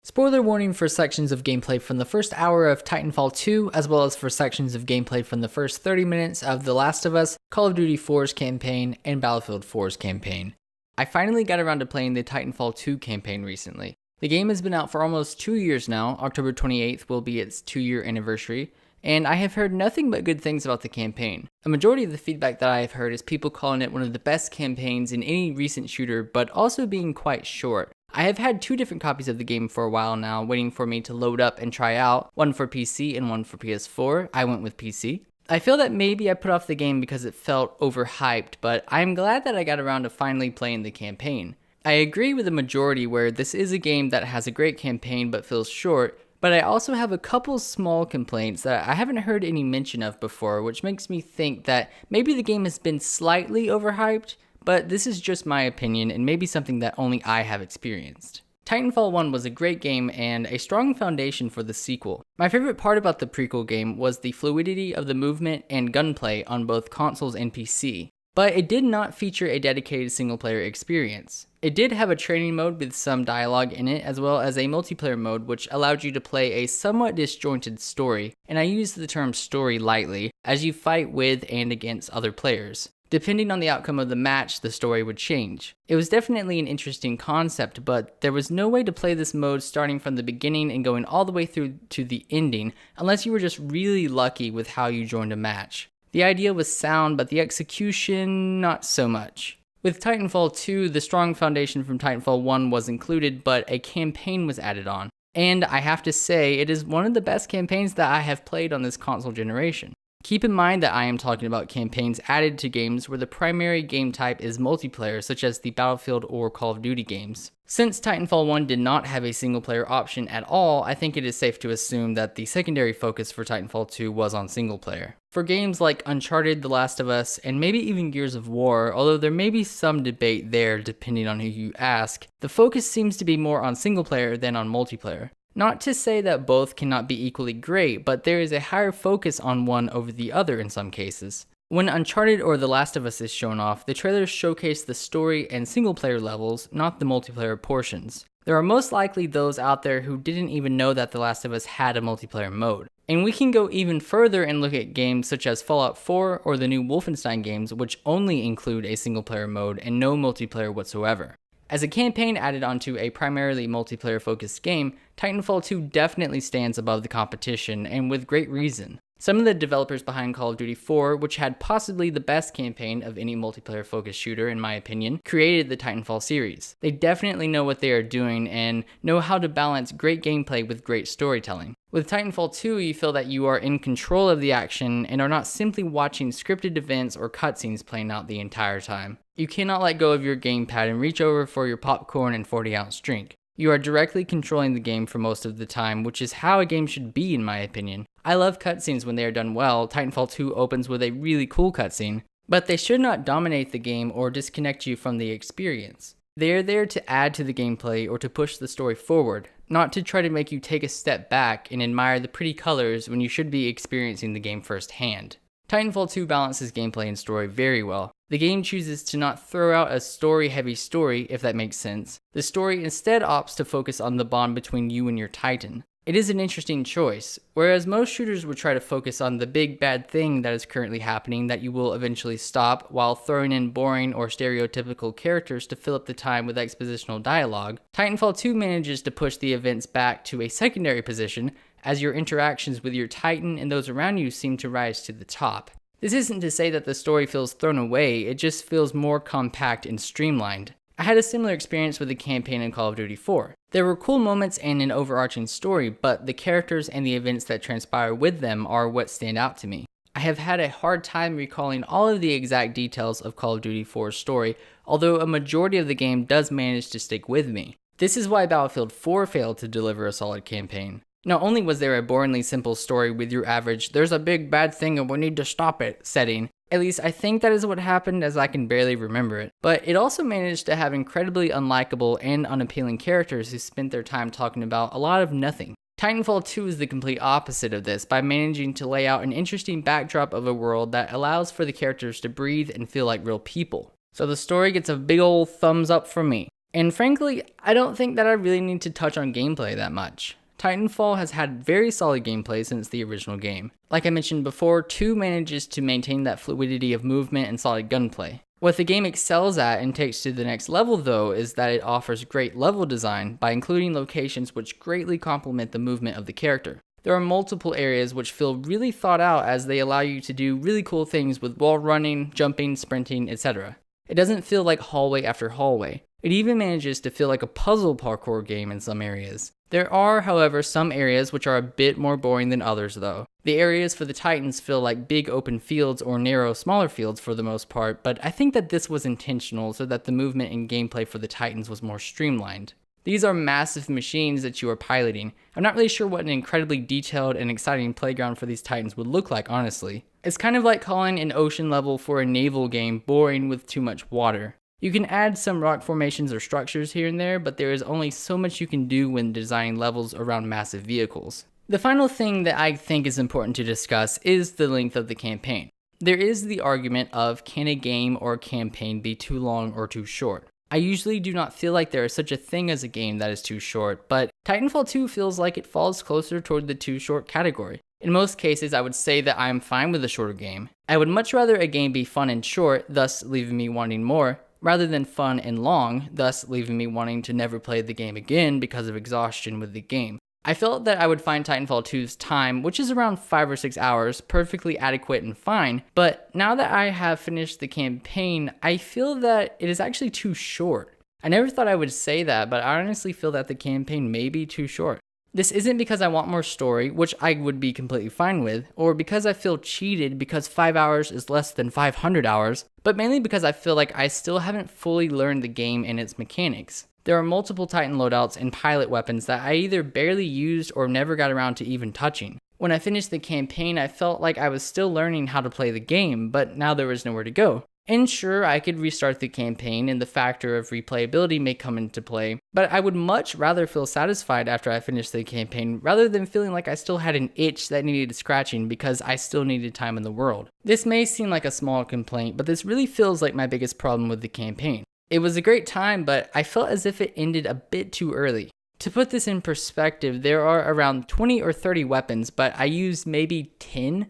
Spoiler warning for sections of gameplay from the first hour of Titanfall 2, as well as for sections of gameplay from the first 30 minutes of The Last of Us, Call of Duty 4's campaign, and Battlefield 4's campaign. I finally got around to playing the Titanfall 2 campaign recently. The game has been out for almost 2 years now. October 28th will be its 2-year anniversary, and I have heard nothing but good things about the campaign. A majority of the feedback that I have heard is people calling it one of the best campaigns in any recent shooter, but also being quite short. I have had 2 different copies of the game for a while now, waiting for me to load up and try out, one for PC and one for PS4. I went with PC. I feel that maybe I put off the game because it felt overhyped, but I'm glad that I got around to finally playing the campaign. I agree with the majority where this is a game that has a great campaign but feels short, but I also have a couple small complaints that I haven't heard any mention of before, which makes me think that maybe the game has been slightly overhyped, but this is just my opinion and maybe something that only I have experienced. Titanfall 1 was a great game and a strong foundation for the sequel. My favorite part about the prequel game was the fluidity of the movement and gunplay on both consoles and PC, but it did not feature a dedicated single-player experience. It did have a training mode with some dialogue in it, as well as a multiplayer mode which allowed you to play a somewhat disjointed story, and I use the term story lightly, as you fight with and against other players. Depending on the outcome of the match, the story would change. It was definitely an interesting concept, but there was no way to play this mode starting from the beginning and going all the way through to the ending, unless you were just really lucky with how you joined a match. The idea was sound, but the execution, not so much. With Titanfall 2, the strong foundation from Titanfall 1 was included, but a campaign was added on. And I have to say, it is one of the best campaigns that I have played on this console generation. Keep in mind that I am talking about campaigns added to games where the primary game type is multiplayer, such as the Battlefield or Call of Duty games. Since Titanfall 1 did not have a single player option at all, I think it is safe to assume that the secondary focus for Titanfall 2 was on single player. For games like Uncharted, The Last of Us, and maybe even Gears of War, although there may be some debate there depending on who you ask, the focus seems to be more on single player than on multiplayer. Not to say that both cannot be equally great, but there is a higher focus on one over the other in some cases. When Uncharted or The Last of Us is shown off, the trailers showcase the story and single player levels, not the multiplayer portions. There are most likely those out there who didn't even know that The Last of Us had a multiplayer mode. And we can go even further and look at games such as Fallout 4 or the new Wolfenstein games, which only include a single player mode and no multiplayer whatsoever. As a campaign added onto a primarily multiplayer-focused game, Titanfall 2 definitely stands above the competition, and with great reason. Some of the developers behind Call of Duty 4, which had possibly the best campaign of any multiplayer-focused shooter in my opinion, created the Titanfall series. They definitely know what they are doing and know how to balance great gameplay with great storytelling. With Titanfall 2, you feel that you are in control of the action and are not simply watching scripted events or cutscenes playing out the entire time. You cannot let go of your gamepad and reach over for your popcorn and 40-ounce drink. You are directly controlling the game for most of the time, which is how a game should be in my opinion. I love cutscenes when they are done well. Titanfall 2 opens with a really cool cutscene, but they should not dominate the game or disconnect you from the experience. They are there to add to the gameplay or to push the story forward, not to try to make you take a step back and admire the pretty colors when you should be experiencing the game firsthand. Titanfall 2 balances gameplay and story very well. The game chooses to not throw out a story-heavy story, if that makes sense. The story instead opts to focus on the bond between you and your Titan. It is an interesting choice. Whereas most shooters would try to focus on the big bad thing that is currently happening that you will eventually stop, while throwing in boring or stereotypical characters to fill up the time with expositional dialogue, Titanfall 2 manages to push the events back to a secondary position as your interactions with your Titan and those around you seem to rise to the top. This isn't to say that the story feels thrown away, it just feels more compact and streamlined. I had a similar experience with the campaign in Call of Duty 4. There were cool moments and an overarching story, but the characters and the events that transpire with them are what stand out to me. I have had a hard time recalling all of the exact details of Call of Duty 4's story, although a majority of the game does manage to stick with me. This is why Battlefield 4 failed to deliver a solid campaign. Not only was there a boringly simple story with your average, "there's a big bad thing and we need to stop it" setting, at least I think that is what happened as I can barely remember it, but it also managed to have incredibly unlikable and unappealing characters who spent their time talking about a lot of nothing. Titanfall 2 is the complete opposite of this by managing to lay out an interesting backdrop of a world that allows for the characters to breathe and feel like real people. So the story gets a big ol' thumbs up from me. And frankly, I don't think that I really need to touch on gameplay that much. Titanfall has had very solid gameplay since the original game. Like I mentioned before, 2 manages to maintain that fluidity of movement and solid gunplay. What the game excels at and takes to the next level though is that it offers great level design by including locations which greatly complement the movement of the character. There are multiple areas which feel really thought out as they allow you to do really cool things with wall running, jumping, sprinting, etc. It doesn't feel like hallway after hallway. It even manages to feel like a puzzle parkour game in some areas. There are, however, some areas which are a bit more boring than others though. The areas for the Titans feel like big open fields or narrow, smaller fields for the most part, but I think that this was intentional so that the movement and gameplay for the Titans was more streamlined. These are massive machines that you are piloting. I'm not really sure what an incredibly detailed and exciting playground for these Titans would look like, honestly. It's kind of like calling an ocean level for a naval game boring with too much water. You can add some rock formations or structures here and there, but there is only so much you can do when designing levels around massive vehicles. The final thing that I think is important to discuss is the length of the campaign. There is the argument of, can a game or campaign be too long or too short? I usually do not feel like there is such a thing as a game that is too short, but Titanfall 2 feels like it falls closer toward the too short category. In most cases, I would say that I am fine with a shorter game. I would much rather a game be fun and short, thus leaving me wanting more, rather than fun and long, thus leaving me wanting to never play the game again because of exhaustion with the game. I felt that I would find Titanfall 2's time, which is around 5 or 6 hours, perfectly adequate and fine, but now that I have finished the campaign, I feel that it is actually too short. I never thought I would say that, but I honestly feel that the campaign may be too short. This isn't because I want more story, which I would be completely fine with, or because I feel cheated because 5 hours is less than 500 hours, but mainly because I feel like I still haven't fully learned the game and its mechanics. There are multiple Titan loadouts and pilot weapons that I either barely used or never got around to even touching. When I finished the campaign, I felt like I was still learning how to play the game, but now there was nowhere to go. And sure, I could restart the campaign and the factor of replayability may come into play, but I would much rather feel satisfied after I finished the campaign rather than feeling like I still had an itch that needed scratching because I still needed time in the world. This may seem like a small complaint, but this really feels like my biggest problem with the campaign. It was a great time, but I felt as if it ended a bit too early. To put this in perspective, there are around 20 or 30 weapons, but I used maybe 10.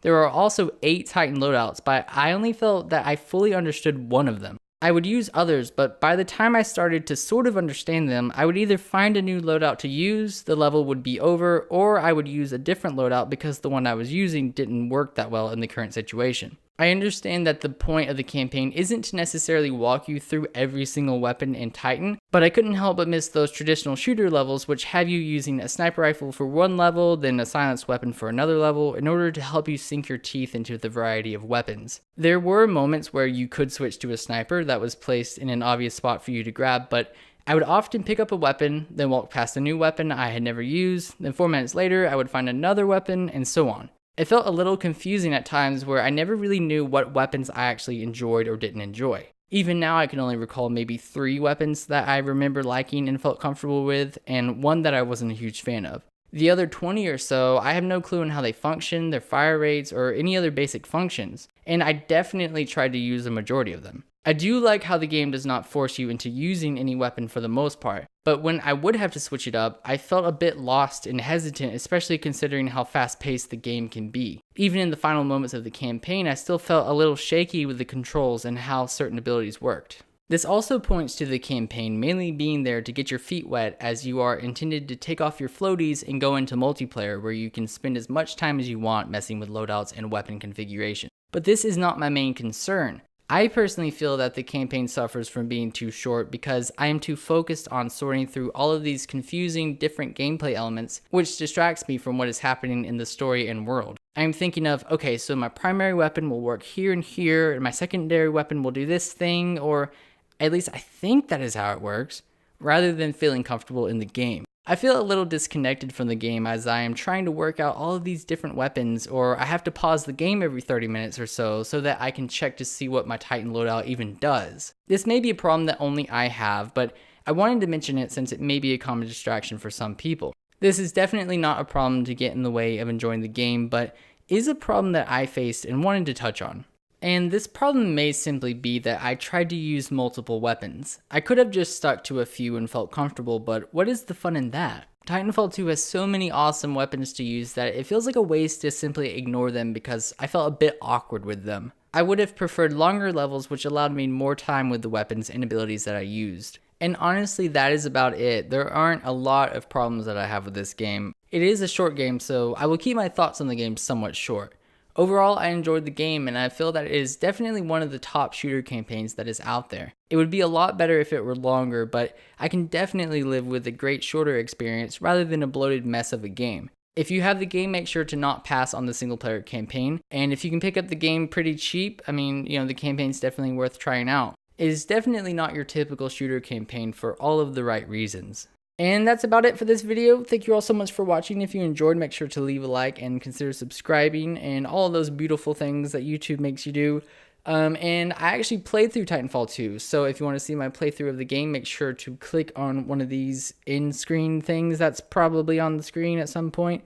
There are also 8 Titan loadouts, but I only felt that I fully understood one of them. I would use others, but by the time I started to sort of understand them, I would either find a new loadout to use, the level would be over, or I would use a different loadout because the one I was using didn't work that well in the current situation. I understand that the point of the campaign isn't to necessarily walk you through every single weapon in Titan, but I couldn't help but miss those traditional shooter levels which have you using a sniper rifle for one level, then a silenced weapon for another level, in order to help you sink your teeth into the variety of weapons. There were moments where you could switch to a sniper that was placed in an obvious spot for you to grab, but I would often pick up a weapon, then walk past a new weapon I had never used, then 4 minutes later I would find another weapon, and so on. It felt a little confusing at times where I never really knew what weapons I actually enjoyed or didn't enjoy. Even now I can only recall maybe 3 weapons that I remember liking and felt comfortable with, and one that I wasn't a huge fan of. The other 20 or so, I have no clue on how they function, their fire rates, or any other basic functions, and I definitely tried to use the majority of them. I do like how the game does not force you into using any weapon for the most part, but when I would have to switch it up, I felt a bit lost and hesitant, especially considering how fast-paced the game can be. Even in the final moments of the campaign, I still felt a little shaky with the controls and how certain abilities worked. This also points to the campaign mainly being there to get your feet wet, as you are intended to take off your floaties and go into multiplayer where you can spend as much time as you want messing with loadouts and weapon configuration. But this is not my main concern. I personally feel that the campaign suffers from being too short because I am too focused on sorting through all of these confusing different gameplay elements, which distracts me from what is happening in the story and world. I'm thinking of, okay, so my primary weapon will work here and here, and my secondary weapon will do this thing, or at least I think that is how it works, rather than feeling comfortable in the game. I feel a little disconnected from the game as I am trying to work out all of these different weapons, or I have to pause the game every 30 minutes or so that I can check to see what my Titan loadout even does. This may be a problem that only I have, but I wanted to mention it since it may be a common distraction for some people. This is definitely not a problem to get in the way of enjoying the game, but is a problem that I faced and wanted to touch on. And this problem may simply be that I tried to use multiple weapons. I could have just stuck to a few and felt comfortable, but what is the fun in that? Titanfall 2 has so many awesome weapons to use that it feels like a waste to simply ignore them because I felt a bit awkward with them. I would have preferred longer levels which allowed me more time with the weapons and abilities that I used. And honestly, that is about it. There aren't a lot of problems that I have with this game. It is a short game, so I will keep my thoughts on the game somewhat short. Overall, I enjoyed the game, and I feel that it is definitely one of the top shooter campaigns that is out there. It would be a lot better if it were longer, but I can definitely live with a great shorter experience rather than a bloated mess of a game. If you have the game, make sure to not pass on the single player campaign, and if you can pick up the game pretty cheap, the campaign's definitely worth trying out. It is definitely not your typical shooter campaign for all of the right reasons. And that's about it for this video. Thank you all so much for watching. If you enjoyed, make sure to leave a like and consider subscribing and all of those beautiful things that YouTube makes you do. And I actually played through Titanfall 2, so if you want to see my playthrough of the game, make sure to click on one of these in-screen things that's probably on the screen at some point.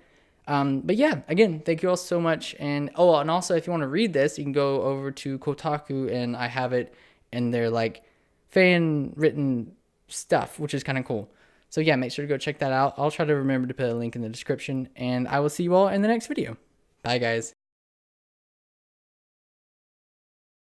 But yeah, again, thank you all so much. And also if you want to read this, you can go over to Kotaku, and I have it in their like fan-written stuff, which is kind of cool. So yeah, make sure to go check that out. I'll try to remember to put a link in the description, and I will see you all in the next video. Bye, guys.